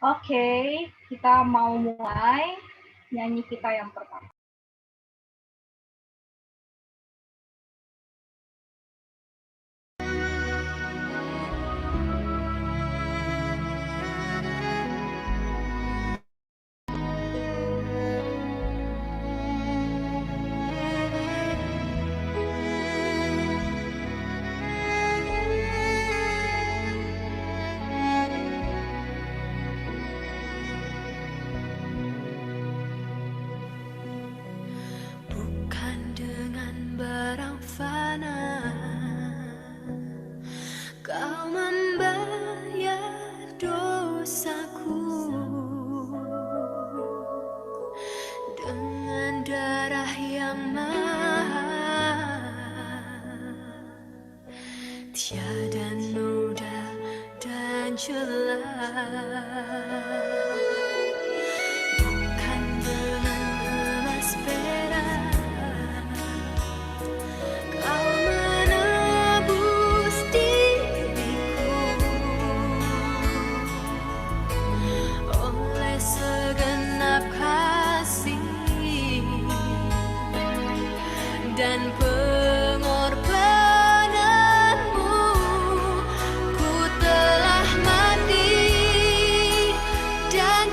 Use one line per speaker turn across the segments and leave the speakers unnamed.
Oke, kita mau mulai nyanyi kita yang pertama.
Bukan dengan barang fana kau membayar dosaku, dengan darah yang mahal, tiada noda dan celah. Bukan dengan emas perak kau menebus diriku, oleh segenap kasih dan pengorbananmu, ku telah mati dan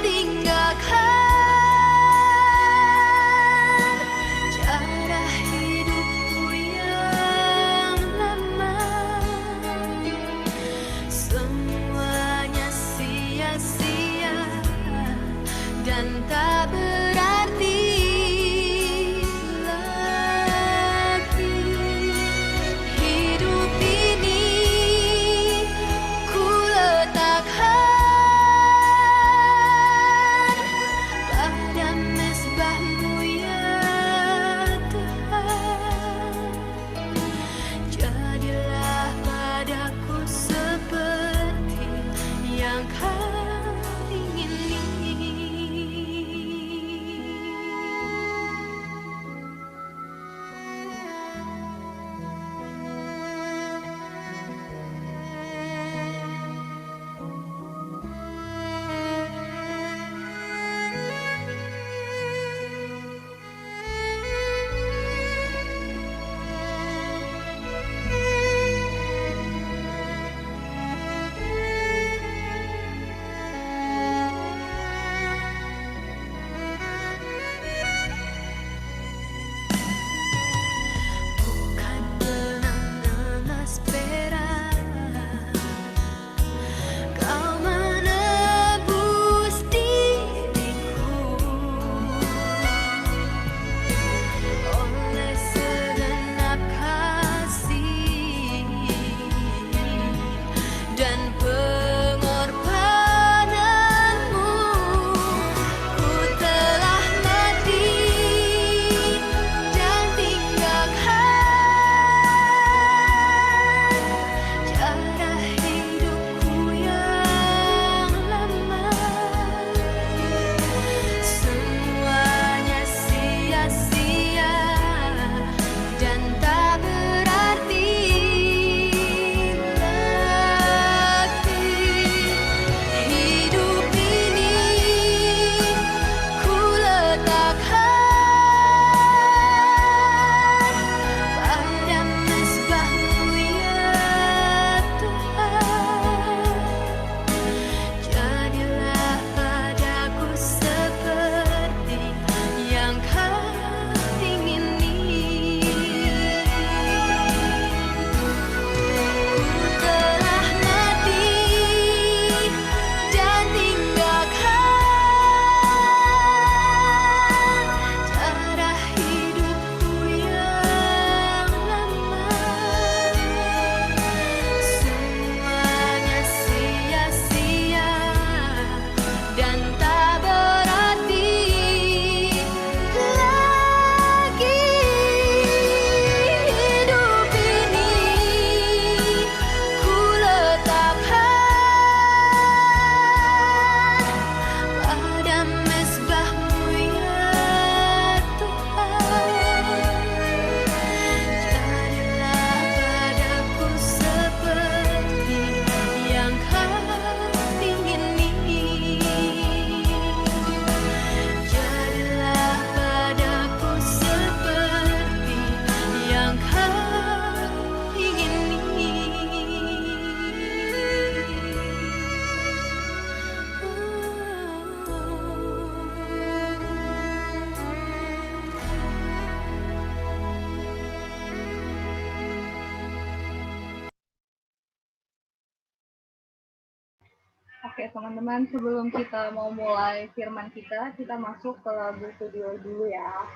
Oke, teman-teman, sebelum kita mau mulai firman kita masuk ke buku dulu ya.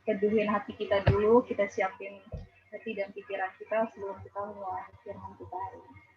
Teduhin hati kita dulu, kita siapin hati dan pikiran kita sebelum kita mulai firman kita hari ini.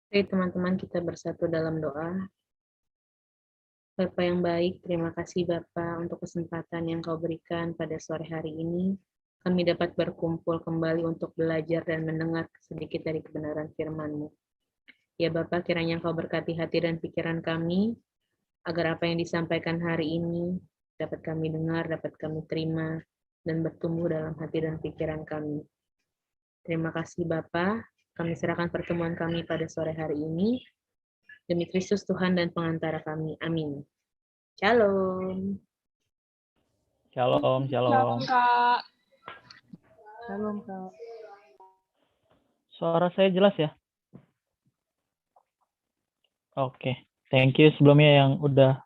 Oke, teman-teman, kita bersatu dalam doa. Bapa yang baik, terima kasih Bapa untuk kesempatan yang Kau berikan pada sore hari ini. Kami dapat berkumpul kembali untuk belajar dan mendengar sedikit dari kebenaran firman-Mu. Ya Bapa, kiranya Kau berkati hati dan pikiran kami, agar apa yang disampaikan hari ini dapat kami dengar, dapat kami terima, dan bertumbuh dalam hati dan pikiran kami. Terima kasih Bapa, kami serahkan pertemuan kami pada sore hari ini. Demi Kristus Tuhan dan pengantara kami. Amin. Shalom.
Shalom,
Shalom,
shalom.
Kak.
Shalom, Kak.
Suara saya jelas ya? Oke, thank you sebelumnya yang udah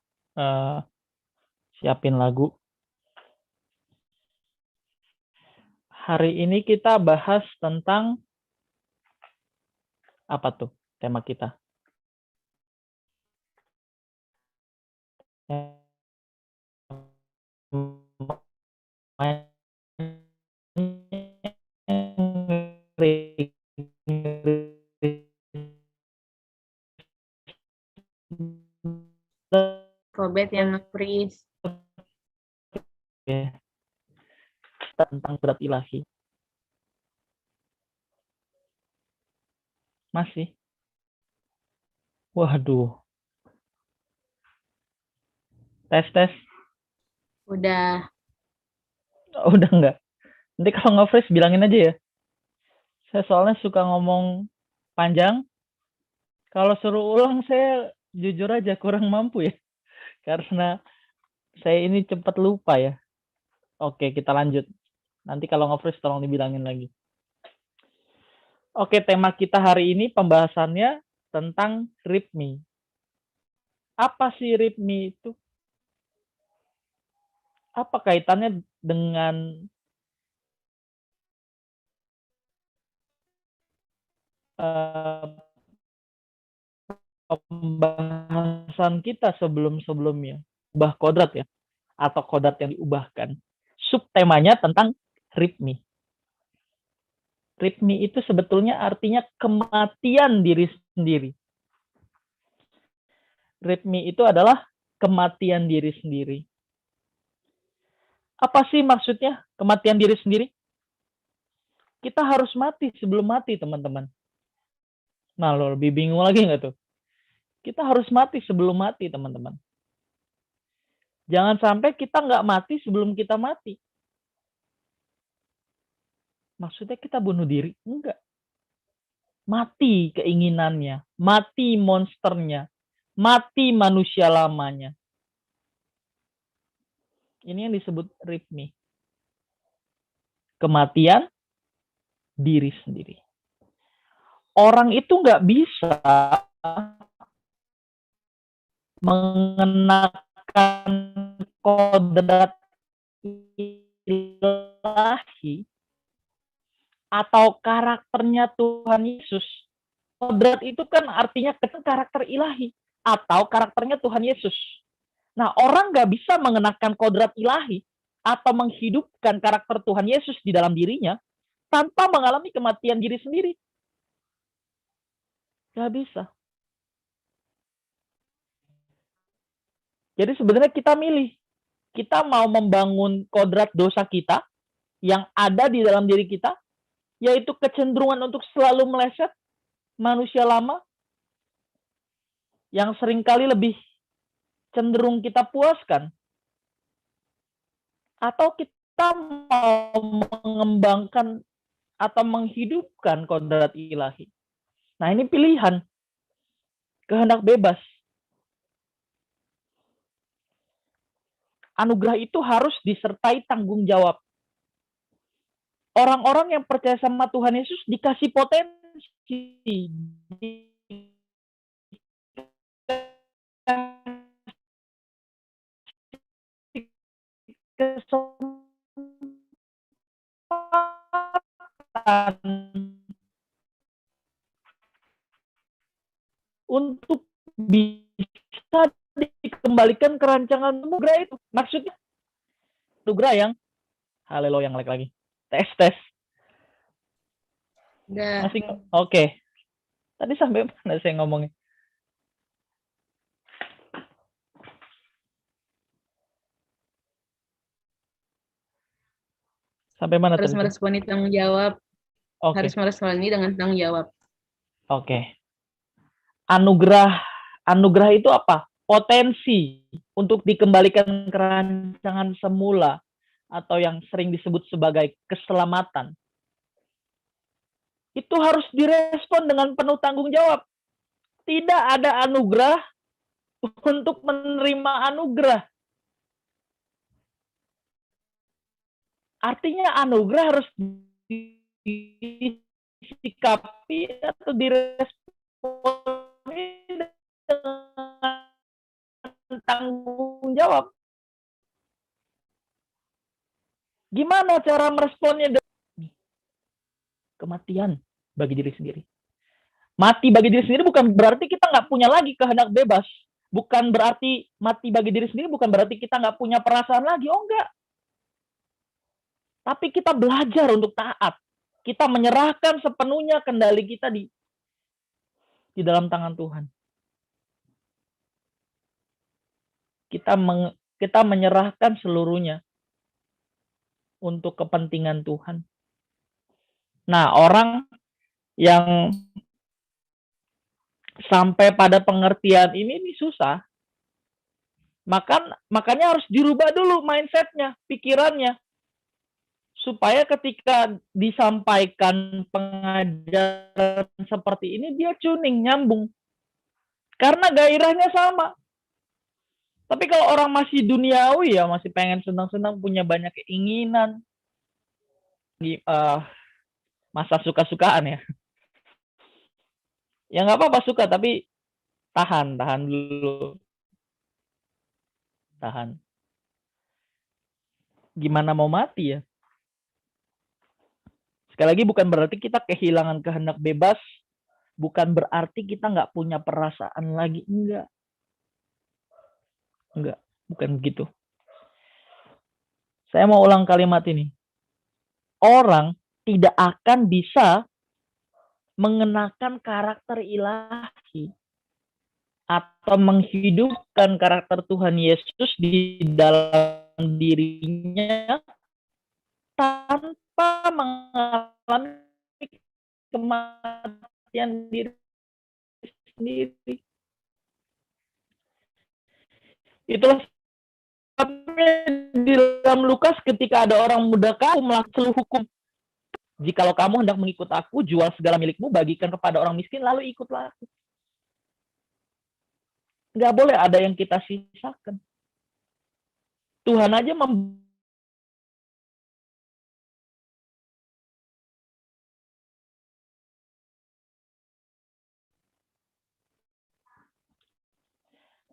siapin lagu. Hari ini kita bahas tentang apa tuh tema kita?
Robert yang nge-freeze.
Tentang berat ilahi. Masih? Waduh. Tes.
Udah.
Oh, udah enggak. Nanti kalau nge-freeze bilangin aja ya. Saya soalnya suka ngomong panjang. Kalau suruh ulang saya jujur aja kurang mampu ya. Karena saya ini cepat lupa ya. Oke, kita lanjut. Nanti kalau nge-freeze tolong dibilangin lagi. Oke, tema kita hari ini pembahasannya tentang README. Apa sih README itu? Apa kaitannya dengan pembahasan kita sebelum-sebelumnya? Ubah kodrat ya? Atau kodrat yang diubahkan. Subtemanya tentang README. README itu sebetulnya artinya kematian diri sendiri. README itu adalah kematian diri sendiri. Apa sih maksudnya kematian diri sendiri? Kita harus mati sebelum mati, teman-teman. Nah, lo lebih bingung lagi nggak tuh? Kita harus mati sebelum mati, teman-teman. Jangan sampai kita nggak mati sebelum kita mati. Maksudnya kita bunuh diri? Enggak. Mati keinginannya, mati monsternya, mati manusia lamanya. Ini yang disebut README. Kematian diri sendiri. Orang itu nggak bisa mengenakan kodrat ilahi atau karakternya Tuhan Yesus. Kodrat itu kan artinya karakter ilahi atau karakternya Tuhan Yesus. Nah, orang nggak bisa mengenakan kodrat ilahi atau menghidupkan karakter Tuhan Yesus di dalam dirinya tanpa mengalami kematian diri sendiri. Nggak bisa. Jadi sebenarnya kita milih. Kita mau membangun kodrat dosa kita yang ada di dalam diri kita, yaitu kecenderungan untuk selalu meleset manusia lama yang seringkali lebih cenderung kita puaskan. Atau kita mau mengembangkan atau menghidupkan kodrat ilahi. Nah, ini pilihan. Kehendak bebas. Anugerah itu harus disertai tanggung jawab. Orang-orang yang percaya sama Tuhan Yesus dikasih potensi. Untuk bisa dikembalikan ke rancangan anugerah itu. Maksudnya anugerah yang haleluya yang lagi. Tes.
Udah.
Oke. Tadi sampai mana saya ngomongnya? Sampai mana
Harus
tadi?
meresponi tanggung jawab.
Oke.
Harus meresponi dengan tanggung jawab.
Oke. Anugerah itu apa? Potensi untuk dikembalikan ke rancangan semula atau yang sering disebut sebagai keselamatan. Itu harus direspon dengan penuh tanggung jawab. Tidak ada anugerah untuk menerima anugerah. Artinya anugerah harus disikapi atau diresponi dengan tanggung jawab. Gimana cara meresponnya? Kematian bagi diri sendiri. Mati bagi diri sendiri bukan berarti kita nggak punya lagi kehendak bebas. Bukan berarti mati bagi diri sendiri bukan berarti kita nggak punya perasaan lagi. Oh enggak. Tapi kita belajar untuk taat. Kita menyerahkan sepenuhnya kendali kita di dalam tangan Tuhan. Kita menyerahkan seluruhnya untuk kepentingan Tuhan. Nah, orang yang sampai pada pengertian ini susah. Makanya harus dirubah dulu mindset-nya, pikirannya. Supaya ketika disampaikan pengajaran seperti ini, dia tuning, nyambung. Karena gairahnya sama. Tapi kalau orang masih duniawi ya, masih pengen senang-senang, punya banyak keinginan, masa suka-sukaan ya. Ya nggak apa-apa suka, tapi tahan dulu. Tahan. Gimana mau mati ya? Sekali lagi bukan berarti kita kehilangan kehendak bebas, bukan berarti kita nggak punya perasaan lagi, enggak, bukan begitu. Saya mau ulang kalimat ini. Orang tidak akan bisa mengenakan karakter ilahi atau menghidupkan karakter Tuhan Yesus di dalam dirinya tanpa mengalami kematian diri sendiri. Itulah sebabnya di dalam Lukas ketika ada orang muda kau melakukan hukum. Jikalau kamu hendak mengikut aku, jual segala milikmu, bagikan kepada orang miskin, lalu ikutlah aku. Nggak boleh ada yang kita sisakan. Tuhan aja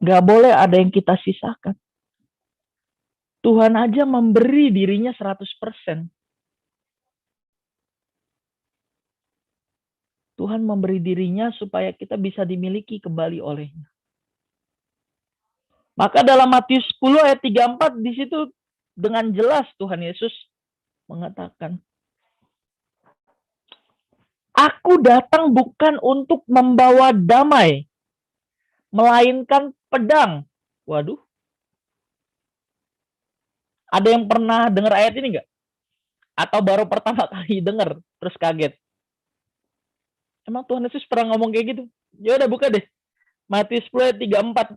nggak boleh ada yang kita sisakan. Tuhan aja memberi dirinya 100%. Tuhan memberi dirinya supaya kita bisa dimiliki kembali olehnya. Maka dalam Matius 10 ayat 34 di situ dengan jelas Tuhan Yesus mengatakan, Aku datang bukan untuk membawa damai, melainkan pedang. Waduh. Ada yang pernah dengar ayat ini nggak? Atau baru pertama kali dengar terus kaget? Emang Tuhan Yesus pernah ngomong kayak gitu? Ya udah buka deh. Matius 10 ayat 34.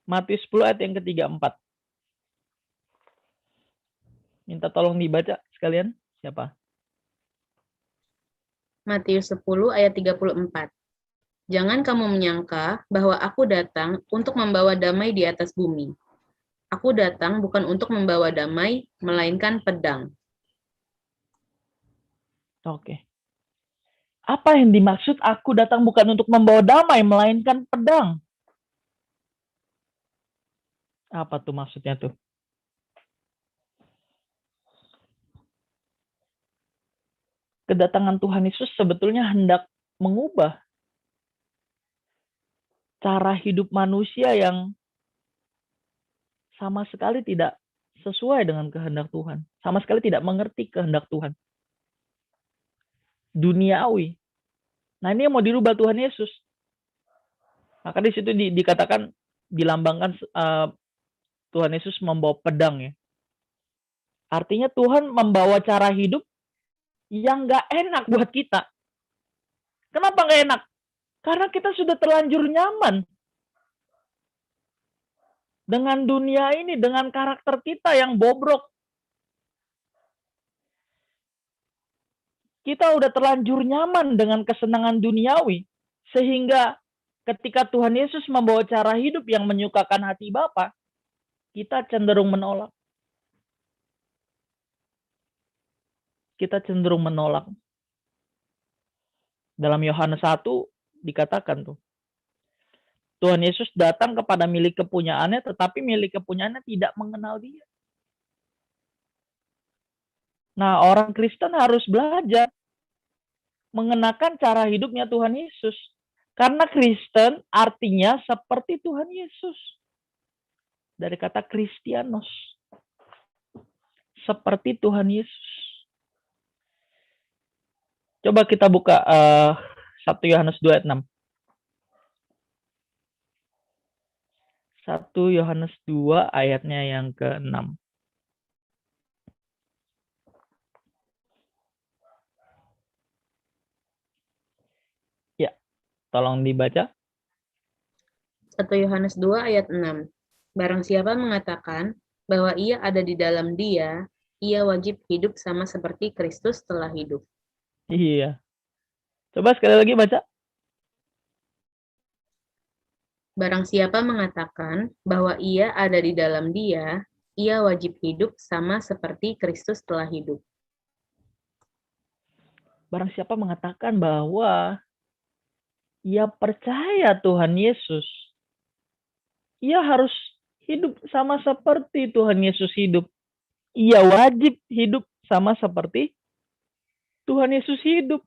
Matius 10 ayat yang ke-34. Minta tolong dibaca sekalian. Siapa?
Matius 10 ayat 34. Jangan kamu menyangka bahwa aku datang untuk membawa damai di atas bumi. Aku datang bukan untuk membawa damai, melainkan pedang.
Oke. Apa yang dimaksud aku datang bukan untuk membawa damai, melainkan pedang? Apa tuh maksudnya tuh? Kedatangan Tuhan Yesus sebetulnya hendak mengubah cara hidup manusia yang sama sekali tidak sesuai dengan kehendak Tuhan. Sama sekali tidak mengerti kehendak Tuhan. duniawi. Nah, ini yang mau dirubah Tuhan Yesus. Maka di situ dikatakan, dilambangkan Tuhan Yesus membawa pedang ya. Artinya Tuhan membawa cara hidup yang gak enak buat kita. Kenapa gak enak? Karena kita sudah terlanjur nyaman dengan dunia ini, dengan karakter kita yang bobrok. Kita udah terlanjur nyaman dengan kesenangan duniawi. Sehingga ketika Tuhan Yesus membawa cara hidup yang menyukakan hati Bapa, kita cenderung menolak. Kita cenderung menolak. Dalam Yohanes 1 dikatakan tuh, Tuhan Yesus datang kepada milik kepunyaannya, tetapi milik kepunyaannya tidak mengenal dia. Nah, orang Kristen harus belajar mengenakan cara hidupnya Tuhan Yesus. Karena Kristen artinya seperti Tuhan Yesus. Dari kata Kristianos. Seperti Tuhan Yesus. Coba kita buka 1 Yohanes 2 ayat 6. 1 Yohanes 2 ayatnya yang ke-6. Ya, tolong dibaca.
1 Yohanes 2 ayat 6. Barang siapa mengatakan bahwa ia ada di dalam Dia, ia wajib hidup sama seperti Kristus telah hidup.
Iya. Coba sekali lagi baca.
Barang siapa mengatakan bahwa ia ada di dalam Dia, ia wajib hidup sama seperti Kristus telah hidup.
Barang siapa mengatakan bahwa ia percaya Tuhan Yesus, ia harus hidup sama seperti Tuhan Yesus hidup. Ia wajib hidup sama seperti Tuhan Yesus hidup.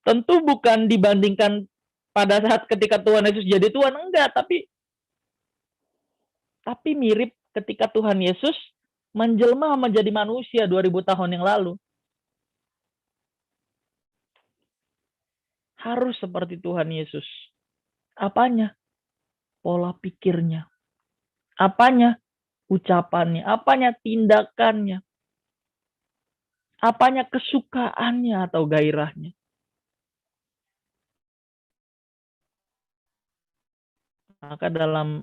Tentu bukan dibandingkan pada saat ketika Tuhan Yesus jadi Tuhan, enggak, tapi mirip ketika Tuhan Yesus menjelma menjadi manusia 2000 tahun yang lalu. Harus seperti Tuhan Yesus. Apanya? Pola pikirnya. Apanya? Ucapannya. Apanya? Tindakannya. Apanya? Kesukaannya atau gairahnya. Maka dalam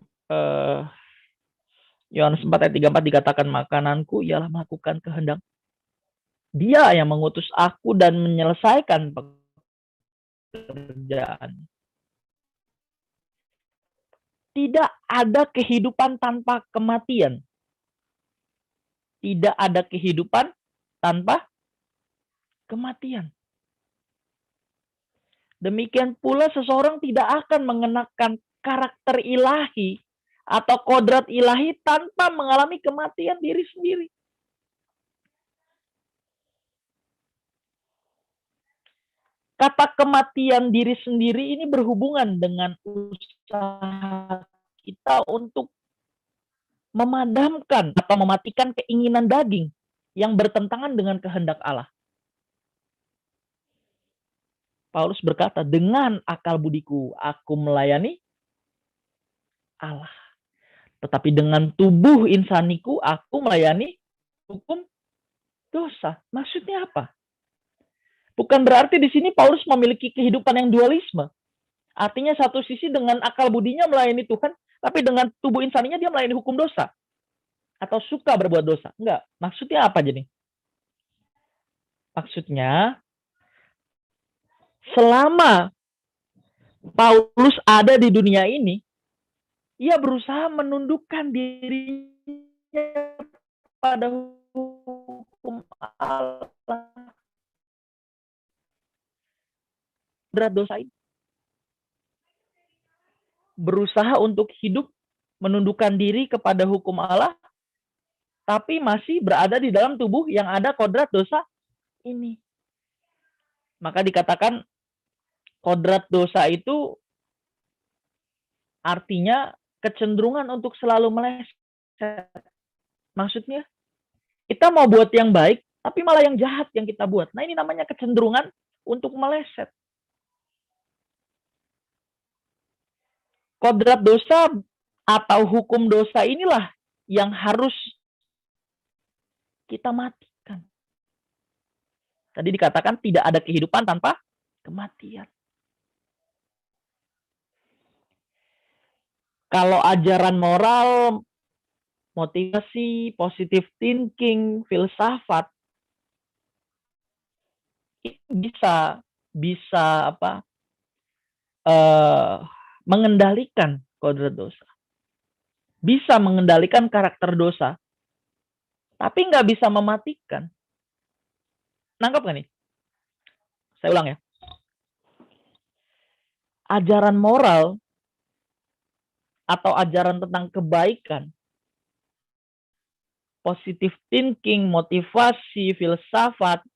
Yohanes 4 ayat 34 dikatakan, makananku ialah melakukan kehendak Dia yang mengutus aku dan menyelesaikan pekerjaan. Tidak ada kehidupan tanpa kematian. Tidak ada kehidupan tanpa kematian. Demikian pula seseorang tidak akan mengenakan karakter ilahi atau kodrat ilahi tanpa mengalami kematian diri sendiri. Kata kematian diri sendiri ini berhubungan dengan usaha kita untuk memadamkan atau mematikan keinginan daging yang bertentangan dengan kehendak Allah. Paulus berkata, dengan akal budiku aku melayani Allah. Tetapi dengan tubuh insaniku aku melayani hukum dosa. Maksudnya apa? Bukan berarti di sini Paulus memiliki kehidupan yang dualisme. Artinya satu sisi dengan akal budinya melayani Tuhan, tapi dengan tubuh insaninya dia melayani hukum dosa. Atau suka berbuat dosa. Enggak. Maksudnya apa jadi? Maksudnya, selama Paulus ada di dunia ini, ia berusaha menundukkan dirinya pada hukum Allah. Berat dosa ini. Berusaha untuk hidup, menundukkan diri kepada hukum Allah, tapi masih berada di dalam tubuh yang ada kodrat dosa ini. Maka dikatakan kodrat dosa itu artinya kecenderungan untuk selalu meleset. Maksudnya, kita mau buat yang baik, tapi malah yang jahat yang kita buat. Nah, ini namanya kecenderungan untuk meleset. Kodrat dosa atau hukum dosa inilah yang harus kita matikan. Tadi dikatakan tidak ada kehidupan tanpa kematian. Kalau ajaran moral, motivasi, positive thinking, filsafat, itu bisa mengendalikan kodrat dosa. Bisa mengendalikan karakter dosa, tapi nggak bisa mematikan. Nangkap nggak nih? Saya ulang ya. Ajaran moral atau ajaran tentang kebaikan, positive thinking, motivasi, filsafat,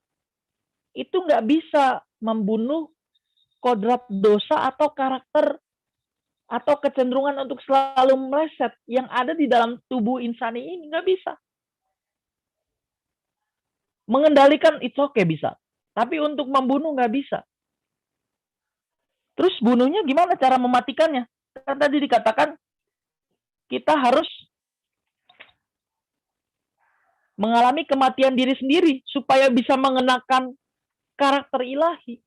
itu nggak bisa membunuh kodrat dosa atau karakter atau kecenderungan untuk selalu meleset yang ada di dalam tubuh insani ini. Nggak bisa. Mengendalikan it's okay bisa, tapi untuk membunuh nggak bisa. Terus bunuhnya gimana cara mematikannya? Kan tadi dikatakan kita harus mengalami kematian diri sendiri supaya bisa mengenakan karakter ilahi.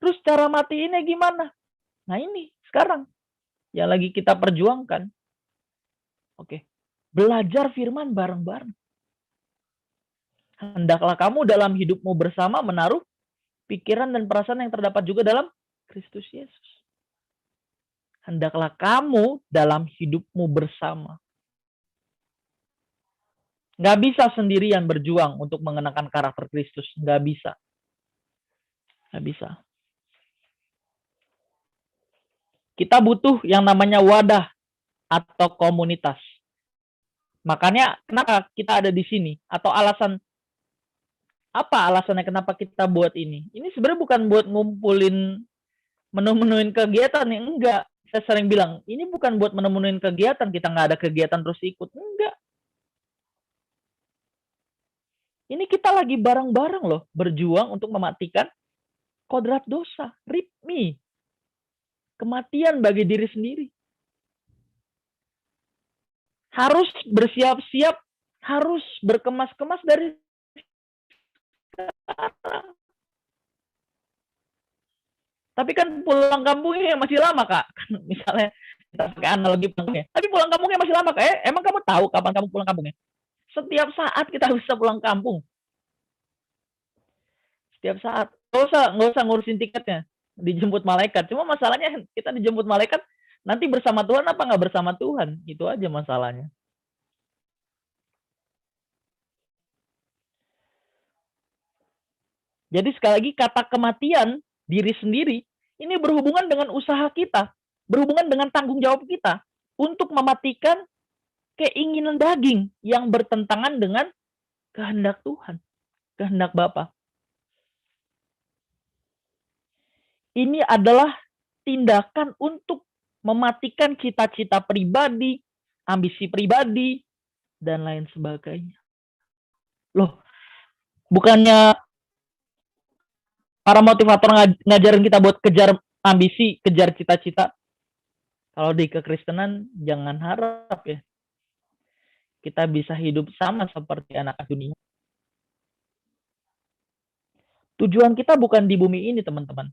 Terus cara matiinnya gimana? Nah ini sekarang yang lagi kita perjuangkan. Oke, belajar firman bareng-bareng. Hendaklah kamu dalam hidupmu bersama menaruh pikiran dan perasaan yang terdapat juga dalam Kristus Yesus. Hendaklah kamu dalam hidupmu bersama. Nggak bisa sendirian berjuang untuk mengenakan karakter Kristus. Nggak bisa. Nggak bisa. Kita butuh yang namanya wadah atau komunitas. Makanya kenapa kita ada di sini? Atau apa alasannya kenapa kita buat ini? Ini sebenarnya bukan buat ngumpulin menu-menuin kegiatan nih, enggak. Saya sering bilang, ini bukan buat menu-menuin kegiatan, kita nggak ada kegiatan terus ikut, enggak. Ini kita lagi bareng-bareng loh, berjuang untuk mematikan kodrat dosa, ritmi, kematian bagi diri sendiri. Harus bersiap-siap, harus berkemas-kemas dari sekarang. Tapi kan pulang kampungnya masih lama, Kak. Misalnya kita pakai analogi kampungnya. Tapi pulang kampungnya masih lama, Kak. Emang kamu tahu kapan kamu pulang kampungnya? Setiap saat kita bisa pulang kampung. Setiap saat. Nggak usah ngurusin tiketnya. Dijemput malaikat. Cuma masalahnya kita dijemput malaikat, nanti bersama Tuhan apa nggak bersama Tuhan? Itu aja masalahnya. Jadi sekali lagi kata kematian diri sendiri ini berhubungan dengan usaha kita, berhubungan dengan tanggung jawab kita untuk mematikan keinginan daging yang bertentangan dengan kehendak Tuhan, kehendak Bapa. Ini adalah tindakan untuk mematikan cita-cita pribadi, ambisi pribadi, dan lain sebagainya. Loh, bukannya para motivator ngajarin kita buat kejar ambisi, kejar cita-cita. Kalau di kekristenan, jangan harap ya. Kita bisa hidup sama seperti anak dunia. Tujuan kita bukan di bumi ini, teman-teman.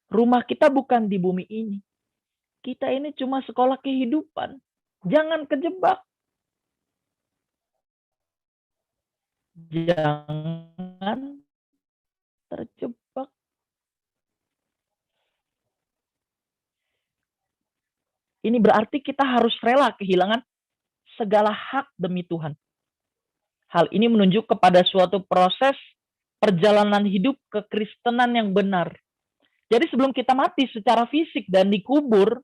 Rumah kita bukan di bumi ini. Kita ini cuma sekolah kehidupan. Jangan kejebak. Jangan terjebak. Ini berarti kita harus rela kehilangan segala hak demi Tuhan. Hal ini menunjuk kepada suatu proses perjalanan hidup kekristenan yang benar. Jadi sebelum kita mati secara fisik dan dikubur,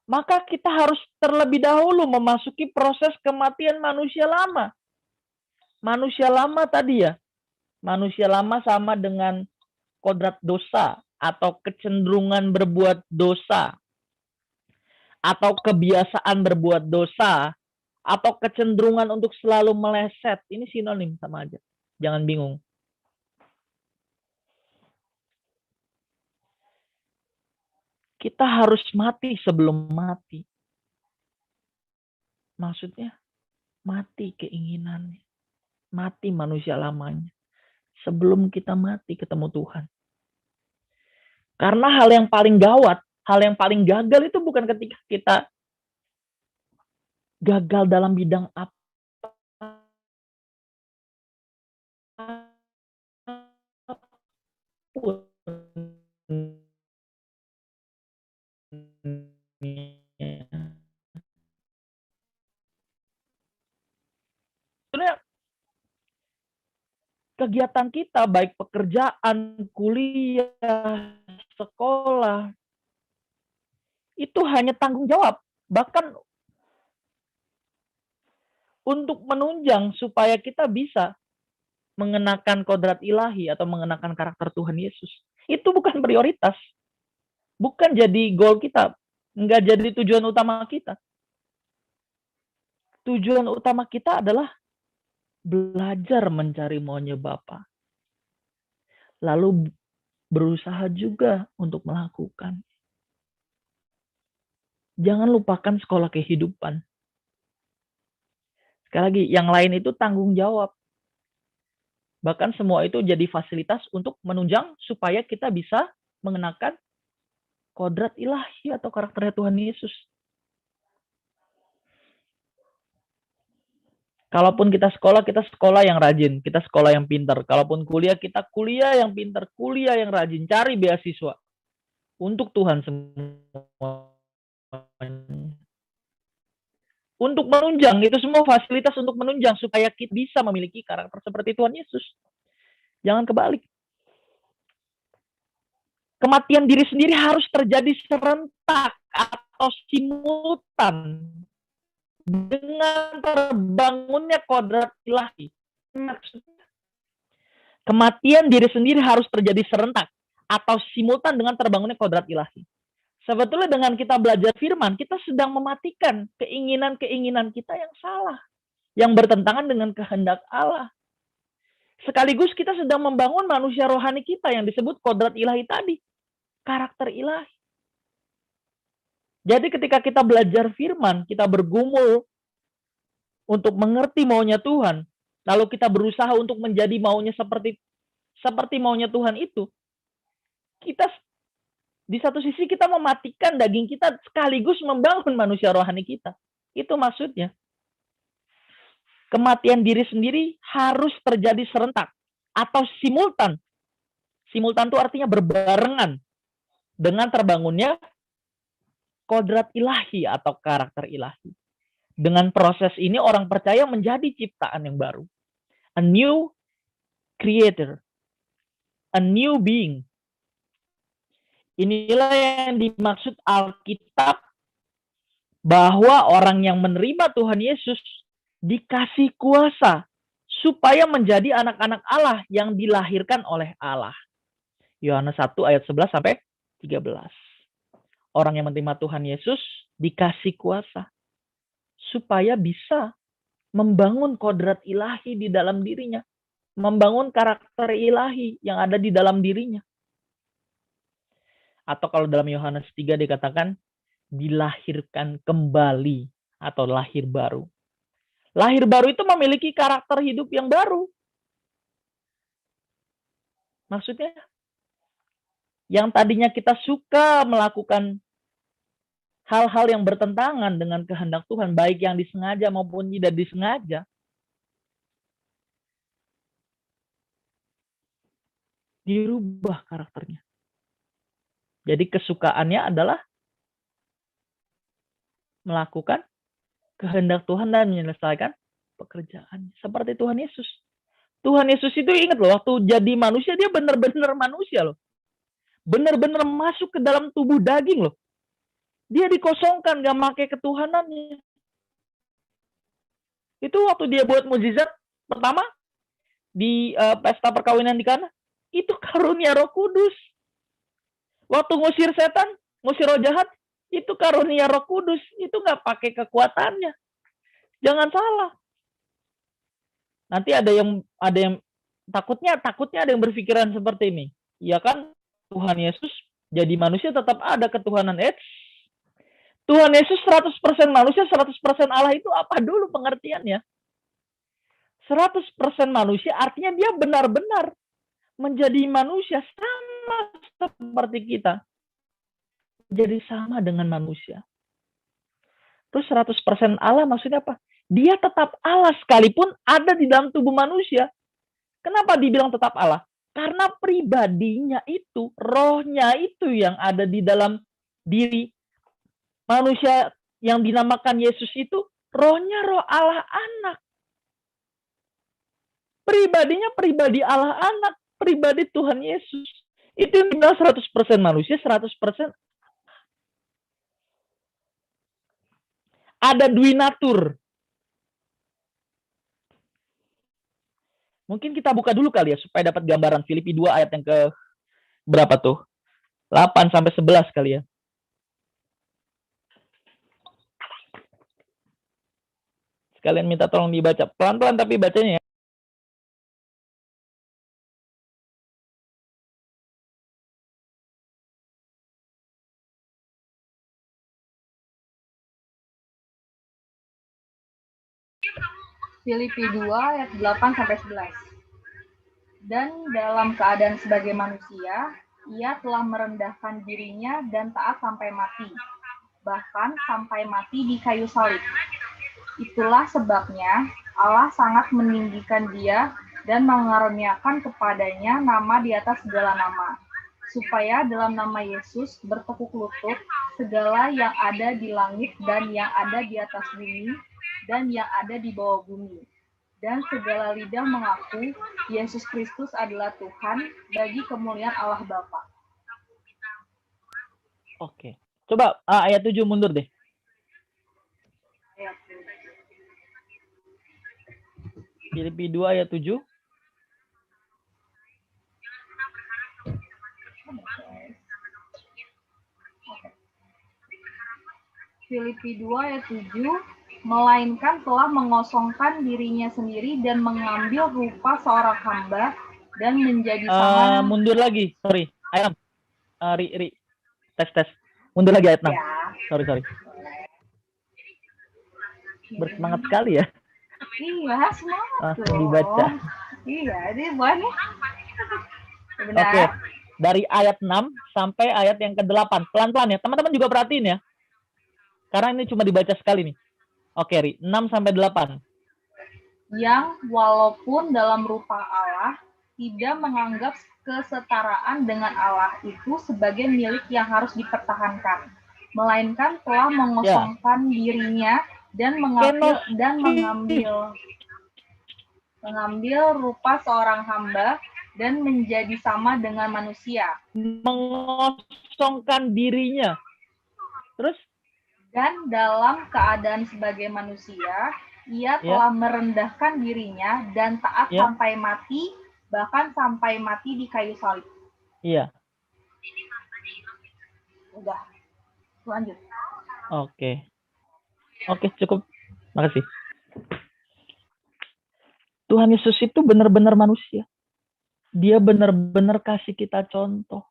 maka kita harus terlebih dahulu memasuki proses kematian manusia lama. Manusia lama tadi ya, manusia lama sama dengan kodrat dosa atau kecenderungan berbuat dosa atau kebiasaan berbuat dosa atau kecenderungan untuk selalu meleset. Ini sinonim sama aja. Jangan bingung. Kita harus mati sebelum mati. Maksudnya, mati keinginannya. Mati manusia lamanya. Sebelum kita mati ketemu Tuhan. Karena hal yang paling gawat, hal yang paling gagal itu bukan ketika kita gagal dalam bidang apa. Sebenarnya kegiatan kita, baik pekerjaan, kuliah, sekolah, itu hanya tanggung jawab. Bahkan untuk menunjang supaya kita bisa mengenakan kodrat ilahi atau mengenakan karakter Tuhan Yesus. Itu bukan prioritas. Bukan jadi goal kita. Nggak jadi tujuan utama kita. Tujuan utama kita adalah belajar mencari maunya Bapa. Lalu berusaha juga untuk melakukan. Jangan lupakan sekolah kehidupan. Sekali lagi, yang lain itu tanggung jawab. Bahkan semua itu jadi fasilitas untuk menunjang supaya kita bisa mengenakan kodrat ilahi atau karakternya Tuhan Yesus. Kalaupun kita sekolah yang rajin, kita sekolah yang pintar. Kalaupun kuliah, kita kuliah yang pintar, kuliah yang rajin, cari beasiswa. Untuk Tuhan semua. Untuk menunjang, itu semua fasilitas untuk menunjang supaya kita bisa memiliki karakter seperti Tuhan Yesus. Jangan kebalik. Kematian diri sendiri harus terjadi serentak atau simultan dengan terbangunnya kodrat ilahi. Kematian diri sendiri harus terjadi serentak atau simultan dengan terbangunnya kodrat ilahi. Sebetulnya dengan kita belajar firman, kita sedang mematikan keinginan-keinginan kita yang salah, yang bertentangan dengan kehendak Allah. Sekaligus kita sedang membangun manusia rohani kita yang disebut kodrat ilahi tadi, karakter ilahi. Jadi ketika kita belajar firman, kita bergumul untuk mengerti maunya Tuhan, lalu kita berusaha untuk menjadi maunya seperti maunya Tuhan itu, kita di satu sisi kita mematikan daging kita sekaligus membangun manusia rohani kita. Itu maksudnya. Kematian diri sendiri harus terjadi serentak atau simultan. Simultan itu artinya berbarengan dengan terbangunnya kodrat ilahi atau karakter ilahi. Dengan proses ini orang percaya menjadi ciptaan yang baru. A new creator. A new being. Inilah yang dimaksud Alkitab bahwa orang yang menerima Tuhan Yesus dikasih kuasa supaya menjadi anak-anak Allah yang dilahirkan oleh Allah. Yohanes 1 ayat 11 sampai 13. Orang yang menerima Tuhan Yesus dikasih kuasa supaya bisa membangun kodrat ilahi di dalam dirinya, membangun karakter ilahi yang ada di dalam dirinya. Atau kalau dalam Yohanes 3 dikatakan dilahirkan kembali atau lahir baru. Lahir baru itu memiliki karakter hidup yang baru. Maksudnya, yang tadinya kita suka melakukan hal-hal yang bertentangan dengan kehendak Tuhan, baik yang disengaja maupun tidak disengaja, dirubah karakternya. Jadi kesukaannya adalah melakukan kehendak Tuhan dan menyelesaikan pekerjaan. Seperti Tuhan Yesus. Tuhan Yesus itu ingat loh, waktu jadi manusia, dia benar-benar manusia loh. Benar-benar masuk ke dalam tubuh daging loh. Dia dikosongkan, gak pakai ketuhanannya. Itu waktu dia buat mukjizat pertama, di pesta perkawinan di Kana, itu karunia Roh Kudus. Waktu ngusir setan, ngusir roh jahat, itu karunia Roh Kudus. Itu nggak pakai kekuatannya. Jangan salah. Nanti ada yang takutnya ada yang berpikiran seperti ini. Ya kan, Tuhan Yesus jadi manusia tetap ada ketuhanan. Tuhan Yesus 100% manusia, 100% Allah itu apa dulu pengertiannya? 100% manusia artinya dia benar-benar menjadi manusia sama seperti kita. Jadi sama dengan manusia. Terus 100% Allah maksudnya apa? Dia tetap Allah sekalipun ada di dalam tubuh manusia. Kenapa dibilang tetap Allah? Karena pribadinya itu, rohnya itu yang ada di dalam diri manusia yang dinamakan Yesus itu, rohnya roh Allah anak. Pribadinya pribadi Allah anak, pribadi Tuhan Yesus. Itu yang dibilang 100% manusia, 100% ada duinatur. Mungkin kita buka dulu kali ya supaya dapat gambaran Filipi 2 ayat yang ke berapa tuh? 8 sampai 11 kali ya. Sekalian minta tolong dibaca pelan-pelan tapi bacanya ya.
Filipi 2 ayat 8 sampai 11. Dan dalam keadaan sebagai manusia, ia telah merendahkan dirinya dan taat sampai mati, bahkan sampai mati di kayu salib. Itulah sebabnya Allah sangat meninggikan dia dan mengaruniakan kepadanya nama di atas segala nama, supaya dalam nama Yesus bertekuk lutut segala yang ada di langit dan yang ada di atas bumi dan yang ada di bawah bumi, dan segala lidah mengaku Yesus Kristus adalah Tuhan bagi kemuliaan Allah Bapa.
Oke. Coba ayat 7 mundur deh. Filipi 2 ayat 7.
Filipi 2 ayat 7, melainkan telah mengosongkan dirinya sendiri dan mengambil rupa seorang hamba dan menjadi sama.
Mundur lagi, sorry. Ayam. Tes. Mundur lagi ayat 6.
Ya.
Sorry. Bersemangat sekali ya.
Iya, semangat
Langsung dibaca.
Iya, ini banyak. Benar.
Oke. Dari ayat 6 sampai ayat yang ke-8. Pelan-pelan ya. Teman-teman juga perhatiin ya. Karena ini cuma dibaca sekali nih. Oke, Ri. 6 sampai 8.
Yang walaupun dalam rupa Allah, tidak menganggap kesetaraan dengan Allah itu sebagai milik yang harus dipertahankan, melainkan telah mengosongkan dirinya dan mengambil rupa seorang hamba dan menjadi sama dengan manusia.
Mengosongkan dirinya. Terus?
Dan dalam keadaan sebagai manusia, ia telah merendahkan dirinya dan taat sampai mati, bahkan sampai mati di kayu salib.
Iya.
Udah. Lanjut.
Oke, cukup. Makasih. Tuhan Yesus itu benar-benar manusia. Dia benar-benar kasih kita contoh.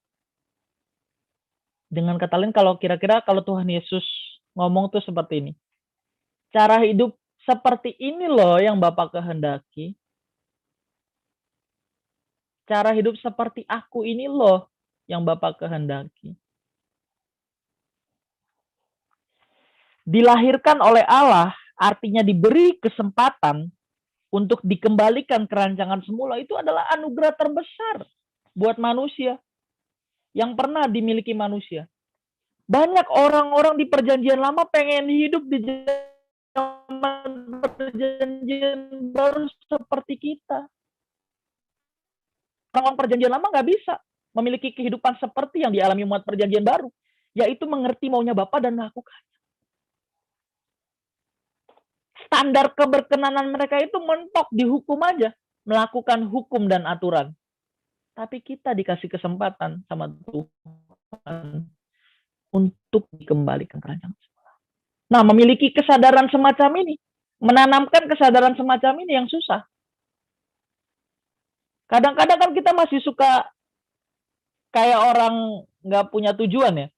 Dengan kata lain, kalau Tuhan Yesus ngomong tuh seperti ini. Cara hidup seperti ini loh yang Bapak kehendaki. Cara hidup seperti aku ini loh yang Bapak kehendaki. Dilahirkan oleh Allah, artinya diberi kesempatan untuk dikembalikan ke rancangan semula, itu adalah anugerah terbesar buat manusia yang pernah dimiliki manusia. Banyak orang-orang di perjanjian lama pengen hidup di zaman perjanjian baru seperti kita. Orang perjanjian lama nggak bisa memiliki kehidupan seperti yang dialami umat perjanjian baru, yaitu mengerti maunya Bapa dan melakukannya. Standar keberkenanan mereka itu mentok di hukum aja, melakukan hukum dan aturan. Tapi kita dikasih kesempatan sama Tuhan untuk dikembalikan ke rancangan semula. Nah, memiliki kesadaran semacam ini Menanamkan kesadaran semacam ini yang susah. Kadang-kadang kan kita masih suka kayak orang nggak punya tujuan ya.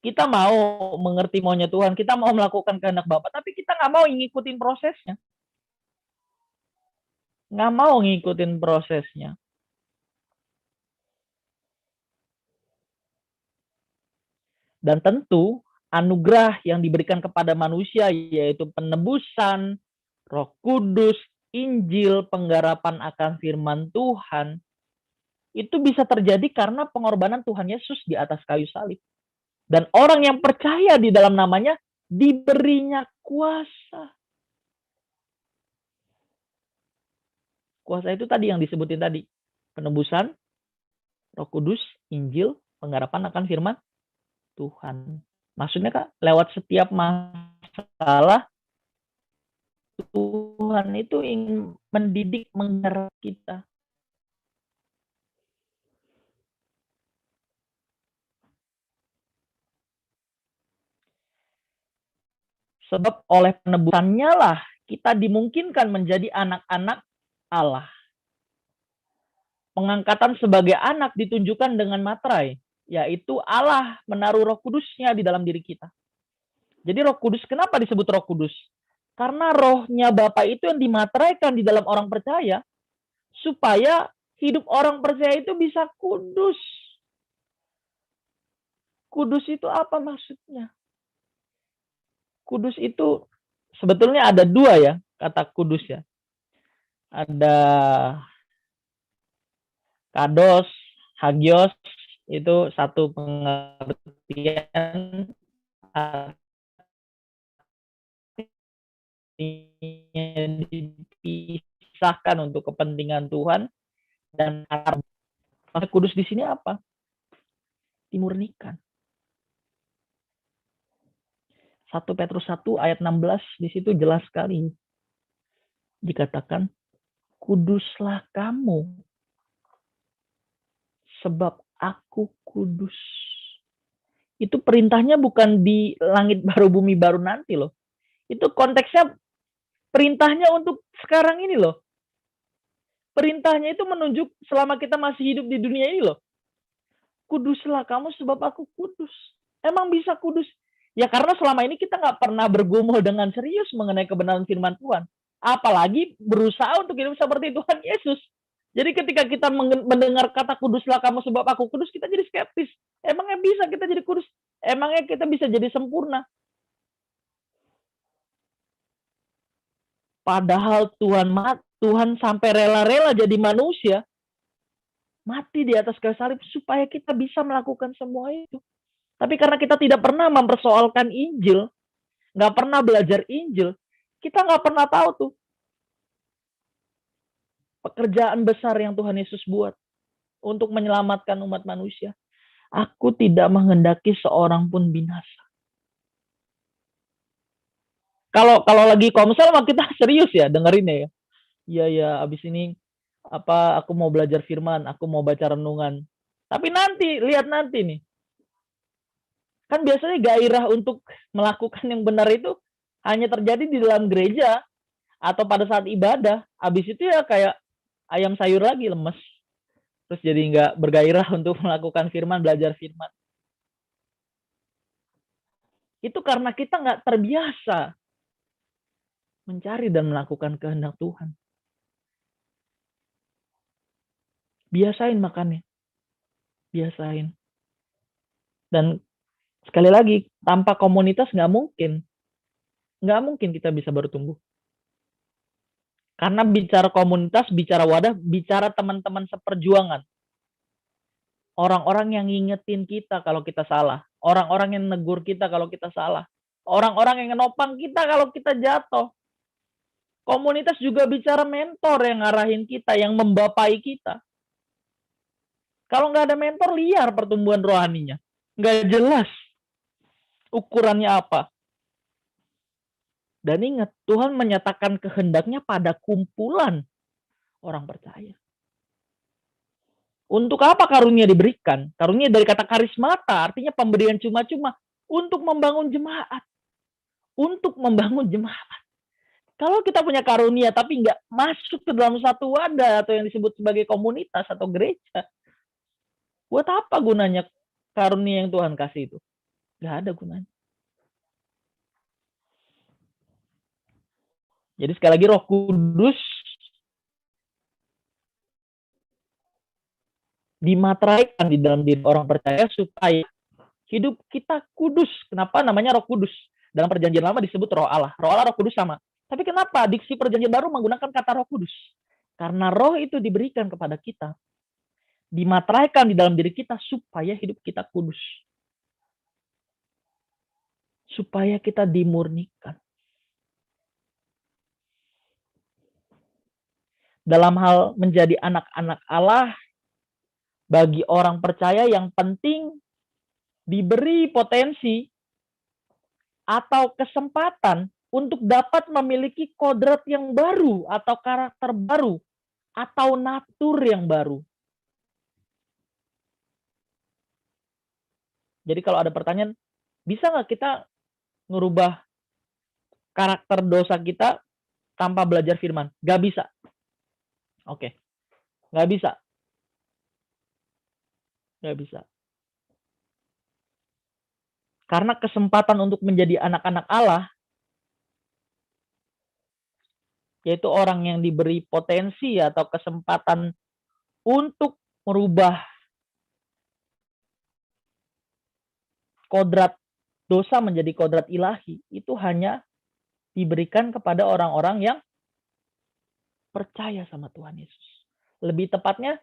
Kita mau mengerti maunya Tuhan, kita mau melakukan kehendak Bapa, tapi kita nggak mau ngikutin prosesnya. Nggak mau ngikutin prosesnya. Dan tentu anugerah yang diberikan kepada manusia, yaitu penebusan, Roh Kudus, Injil, penggarapan akan firman Tuhan, itu bisa terjadi karena pengorbanan Tuhan Yesus di atas kayu salib. Dan orang yang percaya di dalam namanya diberinya kuasa. Kuasa itu tadi yang disebutin tadi. Penebusan, Roh Kudus, Injil, penggarapan akan firman Tuhan. Maksudnya Kak, lewat setiap masalah, Tuhan itu ingin mendidik, menggerak kita. Sebab oleh penebusannya lah kita dimungkinkan menjadi anak-anak Allah. Pengangkatan sebagai anak ditunjukkan dengan materai, yaitu Allah menaruh Roh Kudus-Nya di dalam diri kita. Jadi Roh Kudus, kenapa disebut Roh Kudus? Karena rohnya Bapa itu yang dimateraikan di dalam orang percaya, supaya hidup orang percaya itu bisa kudus. Kudus itu apa maksudnya? Kudus itu sebetulnya ada dua ya, kata kudus ya. Ada kados, hagios, itu satu pengertian artinya dipisahkan untuk kepentingan Tuhan, dan kudus di sini apa? Dimurnikan. 1 Petrus 1 ayat 16 di situ jelas sekali dikatakan, kuduslah kamu sebab aku kudus. Itu perintahnya bukan di langit baru bumi baru nanti loh. Itu konteksnya perintahnya untuk sekarang ini loh. Perintahnya itu menunjuk selama kita masih hidup di dunia ini loh. Kuduslah kamu sebab aku kudus. Emang bisa kudus? Ya karena selama ini kita nggak pernah bergumul dengan serius mengenai kebenaran firman Tuhan. Apalagi berusaha untuk hidup seperti Tuhan Yesus. Jadi ketika kita mendengar kata kuduslah kamu sebab aku kudus, kita jadi skeptis. Emangnya bisa kita jadi kudus? Emangnya kita bisa jadi sempurna? Padahal Tuhan sampai rela-rela jadi manusia, mati di atas kayu salib supaya kita bisa melakukan semua itu. Tapi karena kita tidak pernah mempersoalkan Injil, nggak pernah belajar Injil, kita nggak pernah tahu tuh pekerjaan besar yang Tuhan Yesus buat untuk menyelamatkan umat manusia. Aku tidak menghendaki seorang pun binasa. Kalau lagi komsel mah kita serius ya dengerinnya ya. Iya ya, abis ini aku mau belajar firman, aku mau baca renungan. Tapi lihat nanti nih. Kan biasanya gairah untuk melakukan yang benar itu hanya terjadi di dalam gereja atau pada saat ibadah. Habis itu ya kayak ayam sayur lagi, lemes. Terus jadi nggak bergairah untuk melakukan firman, belajar firman. Itu karena kita nggak terbiasa mencari dan melakukan kehendak Tuhan. Biasain makannya. Biasain. Dan sekali lagi, tanpa komunitas nggak mungkin kita bisa bertumbuh. Karena bicara komunitas, bicara wadah, bicara teman-teman seperjuangan. Orang-orang yang ngingetin kita kalau kita salah. Orang-orang yang negur kita kalau kita salah. Orang-orang yang nopang kita kalau kita jatuh. Komunitas juga bicara mentor yang ngarahin kita, yang membapai kita. Kalau nggak ada mentor, liar pertumbuhan rohaninya. Nggak jelas ukurannya apa. Dan ingat, Tuhan menyatakan kehendaknya pada kumpulan orang percaya. Untuk apa karunia diberikan? Karunia dari kata karismata, artinya pemberian cuma-cuma untuk membangun jemaat. Untuk membangun jemaat. Kalau kita punya karunia tapi nggak masuk ke dalam satu wadah atau yang disebut sebagai komunitas atau gereja, buat apa gunanya karunia yang Tuhan kasih itu? Nggak ada gunanya. Jadi sekali lagi Roh Kudus dimateraikan di dalam diri orang percaya supaya hidup kita kudus. Kenapa namanya Roh Kudus? Dalam perjanjian lama disebut Roh Allah. Roh Allah, Roh Kudus sama. Tapi kenapa diksi perjanjian baru menggunakan kata Roh Kudus? Karena roh itu diberikan kepada kita, dimateraikan di dalam diri kita supaya hidup kita kudus. Supaya kita dimurnikan. Dalam hal menjadi anak-anak Allah, bagi orang percaya yang penting diberi potensi atau kesempatan untuk dapat memiliki kodrat yang baru atau karakter baru atau natur yang baru. Jadi kalau ada pertanyaan, bisa nggak kita merubah karakter dosa kita tanpa belajar firman? Nggak bisa. Oke, nggak bisa. Nggak bisa. Karena kesempatan untuk menjadi anak-anak Allah, yaitu orang yang diberi potensi atau kesempatan untuk merubah kodrat dosa menjadi kodrat ilahi, itu hanya diberikan kepada orang-orang yang percaya sama Tuhan Yesus. Lebih tepatnya,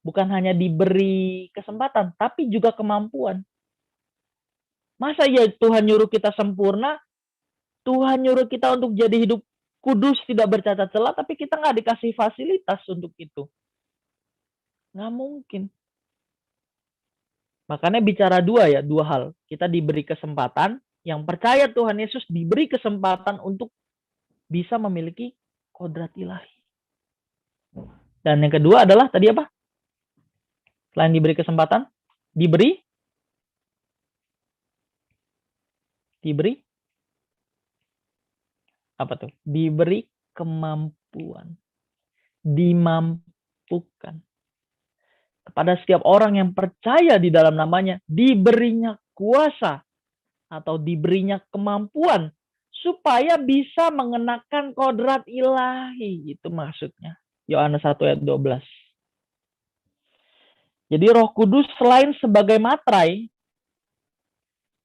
bukan hanya diberi kesempatan, tapi juga kemampuan. Masa ya Tuhan nyuruh kita sempurna, Tuhan nyuruh kita untuk jadi hidup kudus, tidak bercacat celah, tapi kita nggak dikasih fasilitas untuk itu. Nggak mungkin. Makanya bicara dua hal. Kita diberi kesempatan, yang percaya Tuhan Yesus diberi kesempatan untuk bisa memiliki kodrat ilahi. Dan yang kedua adalah tadi apa? Selain diberi kesempatan, diberi apa tuh? Diberi kemampuan. Dimampukan. Kepada setiap orang yang percaya di dalam namanya, diberinya kuasa atau diberinya kemampuan supaya bisa mengenakan kodrat ilahi. Itu maksudnya. Yohanes 1 ayat 12. Jadi Roh Kudus selain sebagai materai,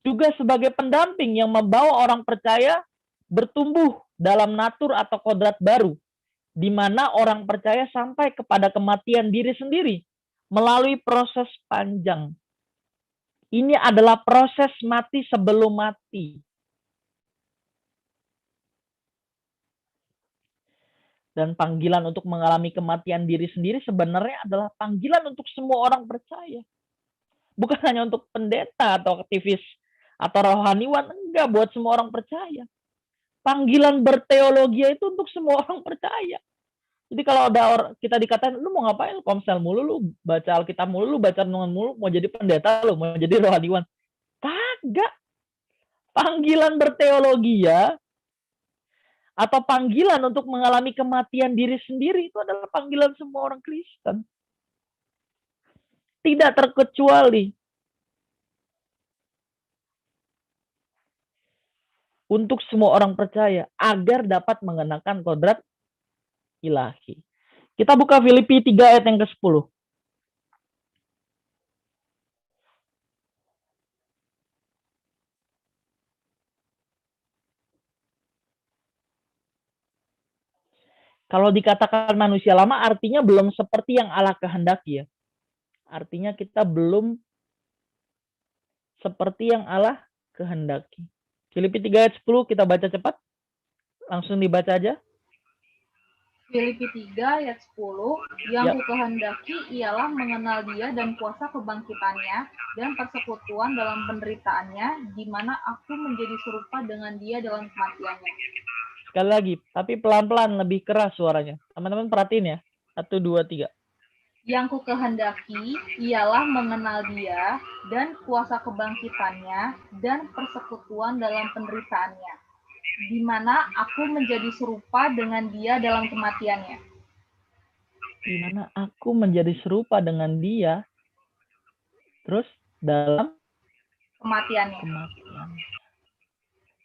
juga sebagai pendamping yang membawa orang percaya bertumbuh dalam natur atau kodrat baru, di mana orang percaya sampai kepada kematian diri sendiri melalui proses panjang. Ini adalah proses mati sebelum mati. Dan panggilan untuk mengalami kematian diri sendiri sebenarnya adalah panggilan untuk semua orang percaya. Bukan hanya untuk pendeta atau aktivis atau rohaniwan, enggak, buat semua orang percaya. Panggilan berteologi itu untuk semua orang percaya. Jadi kalau ada kita dikatain, lu mau ngapain? Komsel mulu, lu baca Alkitab mulu, lu baca renungan mulu, mau jadi pendeta lu, mau jadi rohaniwan. Kagak. Panggilan berteologi ya, atau panggilan untuk mengalami kematian diri sendiri, itu adalah panggilan semua orang Kristen. Tidak terkecuali. Untuk semua orang percaya, agar dapat mengenakan kodrat ilahi. Kita buka Filipi 3 ayat yang ke-10. Kalau dikatakan manusia lama, artinya belum seperti yang Allah kehendaki ya. Artinya kita belum seperti yang Allah kehendaki. Filipi 3 ayat 10 kita baca cepat. Langsung dibaca aja.
Filipi 3 ayat 10, yang kukehendaki ialah mengenal Dia dan kuasa kebangkitannya dan persekutuan dalam penderitaannya, di mana aku menjadi serupa dengan Dia dalam kematiannya.
Sekali lagi, tapi pelan-pelan, lebih keras suaranya. Teman-teman perhatiin ya. 1, 2, 3.
Yang kukehendaki ialah mengenal Dia dan kuasa kebangkitannya dan persekutuan dalam penderitaannya. di mana aku menjadi serupa dengan dia dalam kematiannya.
Di mana aku menjadi serupa dengan dia, terus dalam
Kematiannya.
kematian.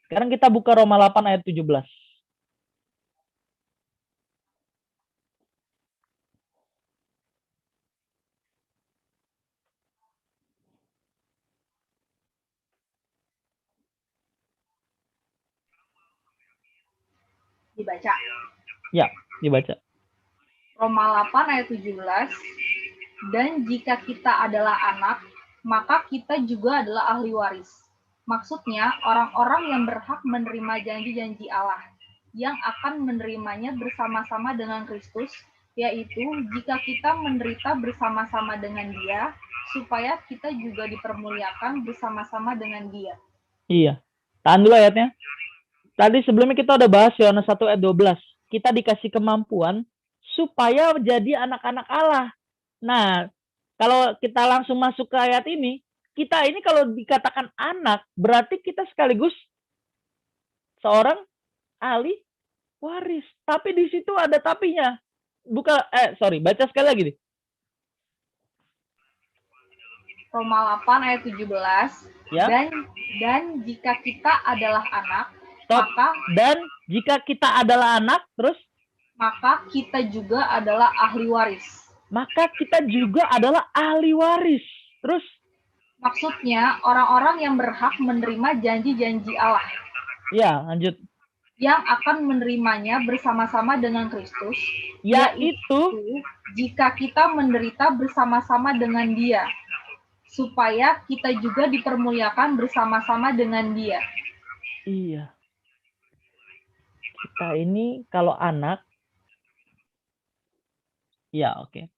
Sekarang kita buka Roma 8 ayat 17.
Dibaca.
Ya, dibaca.
Roma 8 ayat 17. Dan jika kita adalah anak, maka kita juga adalah ahli waris. Maksudnya, orang-orang yang berhak menerima janji-janji Allah, yang akan menerimanya bersama-sama dengan Kristus, yaitu jika kita menderita bersama-sama dengan Dia, supaya kita juga dipermuliakan bersama-sama dengan Dia.
Iya. Tahan dulu ayatnya. Tadi sebelumnya kita udah bahas Yohanes 1 ayat 12. Kita dikasih kemampuan supaya menjadi anak-anak Allah. Nah, kalau kita langsung masuk ke ayat ini, kita ini kalau dikatakan anak, berarti kita sekaligus seorang ahli waris. Tapi di situ ada tapinya. Baca sekali lagi nih.
Roma 8 ayat 17.
Ya.
Dan jika kita adalah anak,
Stop. Dan jika kita adalah anak, terus?
Maka kita juga adalah ahli waris.
Maka kita juga adalah ahli waris. Terus?
Maksudnya, orang-orang yang berhak menerima janji-janji Allah.
Ya, lanjut.
Yang akan menerimanya bersama-sama dengan Kristus.
Yaitu
jika kita menderita bersama-sama dengan Dia. Supaya kita juga dipermuliakan bersama-sama dengan Dia.
Iya. Kita ini kalau anak, ya oke.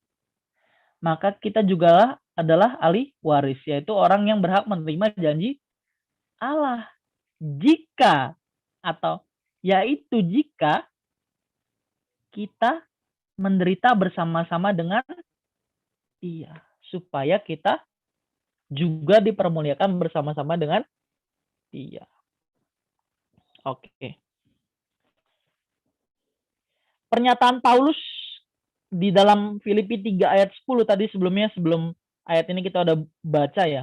Maka kita juga adalah ahli waris, yaitu orang yang berhak menerima janji Allah. Jika jika kita menderita bersama-sama dengan Dia, supaya kita juga dipermuliakan bersama-sama dengan Dia. Oke. Pernyataan Paulus di dalam Filipi 3 ayat 10 tadi sebelum ayat ini kita udah baca ya.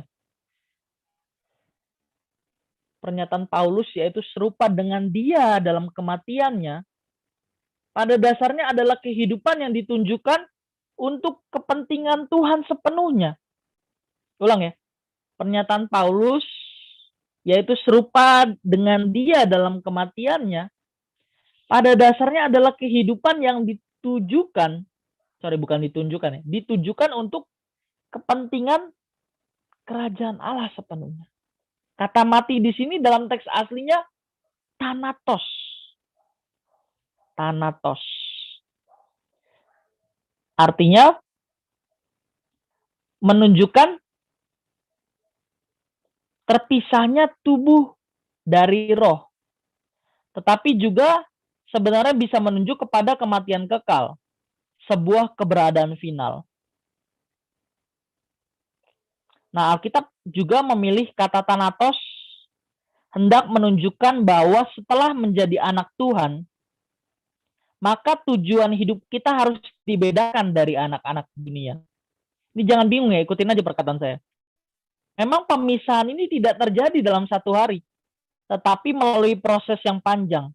Pernyataan Paulus yaitu serupa dengan Dia dalam kematiannya. Pada dasarnya adalah kehidupan yang ditunjukkan untuk kepentingan Tuhan sepenuhnya. Ulang ya. Pernyataan Paulus yaitu serupa dengan Dia dalam kematiannya. Pada dasarnya adalah kehidupan yang ditujukan untuk kepentingan kerajaan Allah sepenuhnya. Kata mati di sini dalam teks aslinya thanatos. Thanatos. Artinya menunjukkan terpisahnya tubuh dari roh. Tetapi juga sebenarnya bisa menunjuk kepada kematian kekal, sebuah keberadaan final. Nah, Alkitab juga memilih kata thanatos hendak menunjukkan bahwa setelah menjadi anak Tuhan, maka tujuan hidup kita harus dibedakan dari anak-anak dunia. Ini jangan bingung ya, ikutin aja perkataan saya. Memang pemisahan ini tidak terjadi dalam satu hari, tetapi melalui proses yang panjang.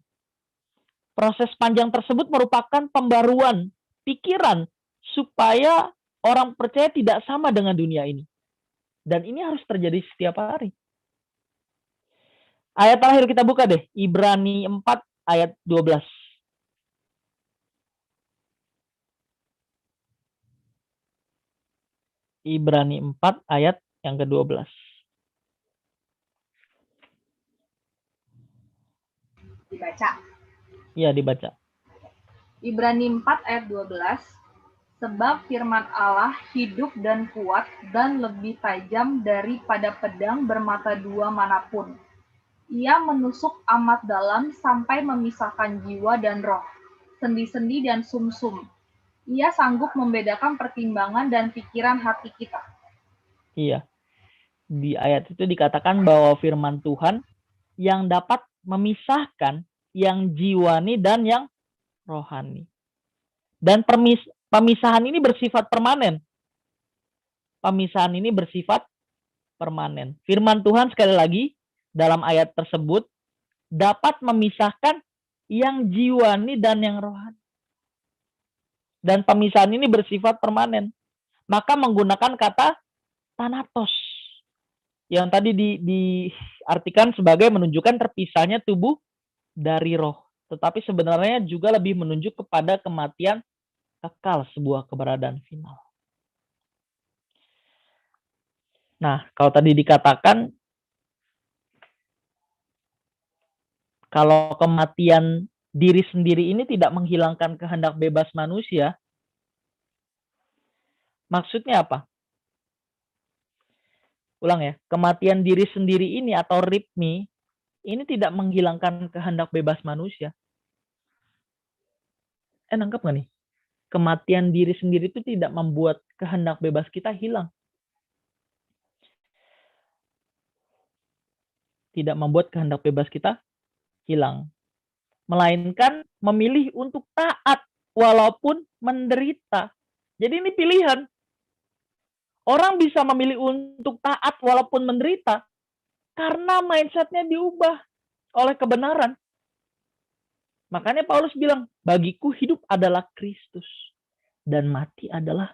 Proses panjang tersebut merupakan pembaruan pikiran supaya orang percaya tidak sama dengan dunia ini. Dan ini harus terjadi setiap hari. Ayat terakhir kita buka deh, Ibrani 4 ayat 12. Ibrani 4 ayat yang ke-12.
Dibaca.
Iya, dibaca.
Ibrani 4 ayat 12. Sebab firman Allah hidup dan kuat dan lebih tajam daripada pedang bermata dua manapun. Ia menusuk amat dalam sampai memisahkan jiwa dan roh, sendi-sendi dan sumsum. Ia sanggup membedakan pertimbangan dan pikiran hati kita.
Iya. Di ayat itu dikatakan bahwa firman Tuhan yang dapat memisahkan yang jiwani dan yang rohani. Dan pemisahan ini bersifat permanen. Pemisahan ini bersifat permanen. Firman Tuhan sekali lagi dalam ayat tersebut dapat memisahkan yang jiwani dan yang rohani. Dan pemisahan ini bersifat permanen. Maka menggunakan kata thanatos yang tadi diartikan sebagai menunjukkan terpisahnya tubuh dari roh. Tetapi sebenarnya juga lebih menunjuk kepada kematian kekal, sebuah keberadaan final. Nah, kalau tadi dikatakan kalau kematian diri sendiri ini tidak menghilangkan kehendak bebas manusia, maksudnya apa? Ulang ya, kematian diri sendiri ini atau ritmi ini tidak menghilangkan kehendak bebas manusia. Nangkep nggak nih? Kematian diri sendiri itu tidak membuat kehendak bebas kita hilang. Tidak membuat kehendak bebas kita hilang. Melainkan memilih untuk taat walaupun menderita. Jadi ini pilihan. Orang bisa memilih untuk taat walaupun menderita karena mindsetnya diubah oleh kebenaran. Makanya Paulus bilang, bagiku hidup adalah Kristus dan mati adalah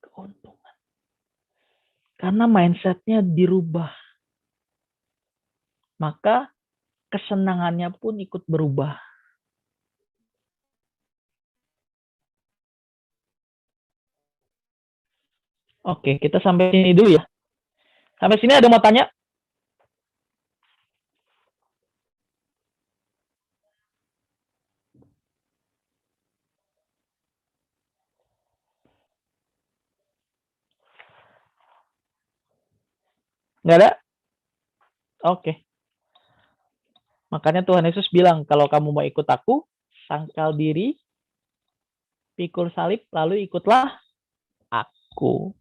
keuntungan. Karena mindsetnya dirubah. Maka kesenangannya pun ikut berubah. Oke, kita sampai sini dulu ya. Sampai sini ada mau tanya? Nggak ada? Oke. Makanya Tuhan Yesus bilang, kalau kamu mau ikut aku, sangkal diri, pikul salib, lalu ikutlah aku.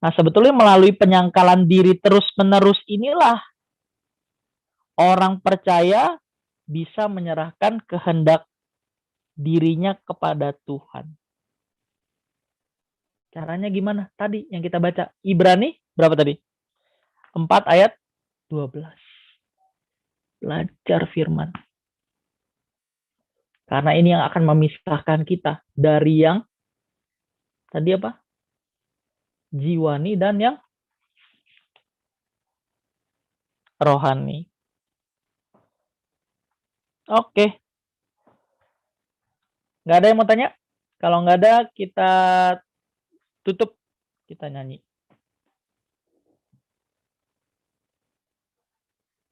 Nah, sebetulnya melalui penyangkalan diri terus-menerus inilah orang percaya bisa menyerahkan kehendak dirinya kepada Tuhan. Caranya gimana? Tadi yang kita baca. Ibrani berapa tadi? 4 ayat 12. Belajar firman. Karena ini yang akan memisahkan kita dari yang tadi apa? Jiwani dan yang rohani. Oke. Nggak ada yang mau tanya? Kalau nggak ada, kita tutup. Kita nyanyi.